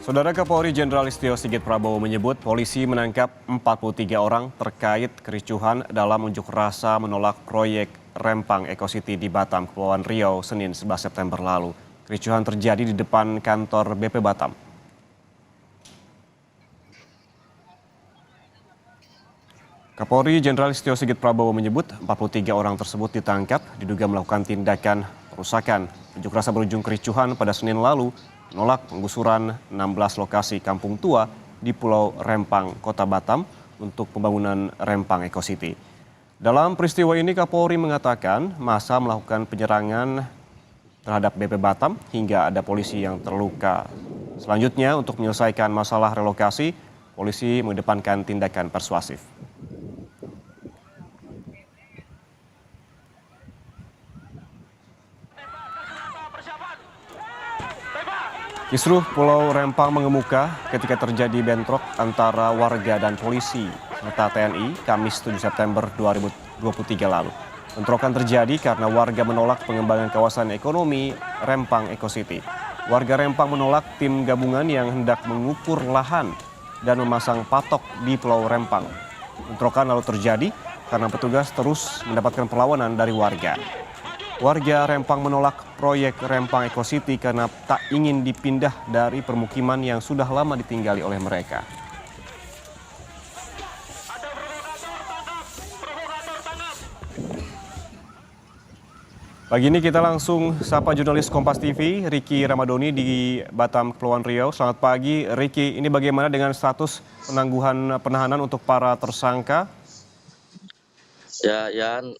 Saudara Kapolri Jenderal Listio Sigit Prabowo menyebut polisi menangkap 43 orang terkait kericuhan dalam unjuk rasa menolak proyek Rempang Eco City di Batam, Kepulauan Riau, Senin 11 September lalu. Kericuhan terjadi di depan kantor BP Batam. Kapolri Jenderal Listio Sigit Prabowo menyebut 43 orang tersebut ditangkap diduga melakukan tindakan perusakan. Unjuk rasa berujung kericuhan pada Senin lalu menolak penggusuran 16 lokasi kampung tua di Pulau Rempang, Kota Batam untuk pembangunan Rempang Eco City. Dalam peristiwa ini Kapolri mengatakan massa melakukan penyerangan terhadap BP Batam hingga ada polisi yang terluka. Selanjutnya untuk menyelesaikan masalah relokasi, polisi mengedepankan tindakan persuasif. Kisruh Pulau Rempang mengemuka ketika terjadi bentrok antara warga dan polisi serta TNI Kamis 7 September 2023 lalu. Bentrokan terjadi karena warga menolak pengembangan kawasan ekonomi Rempang Eco City. Warga Rempang menolak tim gabungan yang hendak mengukur lahan dan memasang patok di Pulau Rempang. Bentrokan lalu terjadi karena petugas terus mendapatkan perlawanan dari warga. Warga Rempang menolak proyek Rempang Eco City karena tak ingin dipindah dari permukiman yang sudah lama ditinggali oleh mereka. Pagi ini kita langsung sapa jurnalis Kompas TV, Ricky Ramadoni di Batam, Kepulauan Riau. Selamat pagi, Ricky. Ini bagaimana dengan status penahanan untuk para tersangka? Ya, Yan,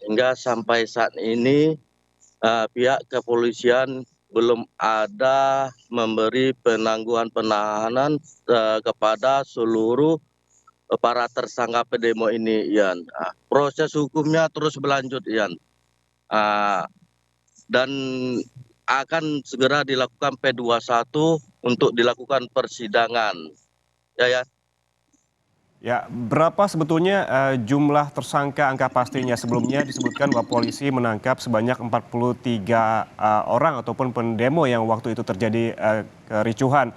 hingga sampai saat ini pihak kepolisian belum ada memberi penangguhan penahanan kepada seluruh para tersangka pendemo ini, Yan. Proses hukumnya terus berlanjut, Yan, dan akan segera dilakukan P21 untuk dilakukan persidangan. Ya, Yan. Ya, berapa sebetulnya jumlah tersangka angka pastinya? Sebelumnya disebutkan bahwa polisi menangkap sebanyak 43 orang ataupun pendemo yang waktu itu terjadi kericuhan.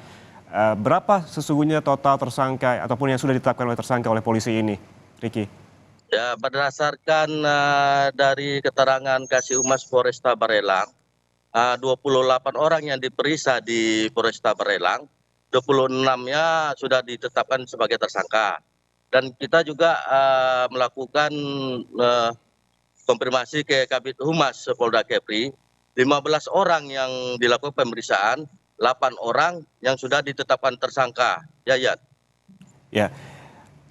Berapa sesungguhnya total tersangka ataupun yang sudah ditetapkan oleh tersangka oleh polisi ini, Ricky? Ya, berdasarkan dari keterangan Kasih Humas Polresta Barelang, 28 orang yang diperiksa di Polresta Barelang, 26-nya sudah ditetapkan sebagai tersangka. Dan kita juga melakukan konfirmasi ke Kabid Humas Polda Kepri, 15 orang yang dilakukan pemeriksaan, 8 orang yang sudah ditetapkan tersangka. Ya.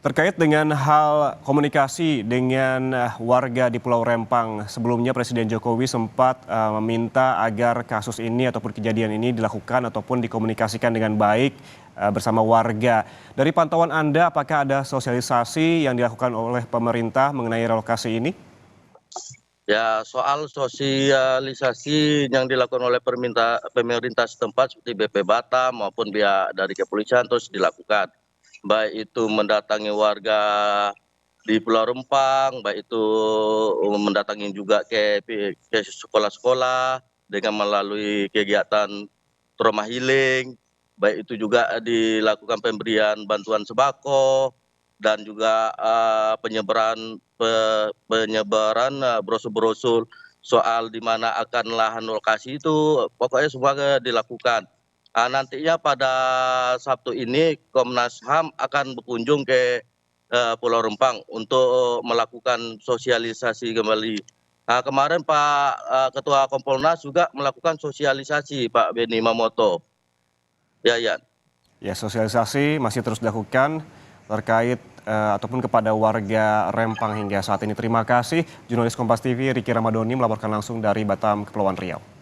Terkait dengan hal komunikasi dengan warga di Pulau Rempang, sebelumnya Presiden Jokowi sempat meminta agar kasus ini ataupun kejadian ini dilakukan ataupun dikomunikasikan dengan baik bersama warga. Dari pantauan Anda, apakah ada sosialisasi yang dilakukan oleh pemerintah mengenai relokasi ini? Ya, soal sosialisasi yang dilakukan oleh pemerintah setempat seperti BP Batam maupun pihak dari kepolisian terus dilakukan. Baik itu mendatangi warga di Pulau Rempang, baik itu mendatangi juga ke sekolah-sekolah dengan melalui kegiatan trauma healing, baik itu juga dilakukan pemberian bantuan sembako dan juga penyebaran brosur-brosur soal di mana akan lahan lokasi itu, pokoknya semua dilakukan. Nantinya pada Sabtu ini Komnas HAM akan berkunjung ke Pulau Rempang untuk melakukan sosialisasi kembali. Kemarin Pak Ketua Kompolnas juga melakukan sosialisasi, Pak Beni Mamoto. Ya. Ya, sosialisasi masih terus dilakukan terkait ataupun kepada warga Rempang hingga saat ini. Terima kasih jurnalis Kompas TV Ricky Ramadoni melaporkan langsung dari Batam, Kepulauan Riau.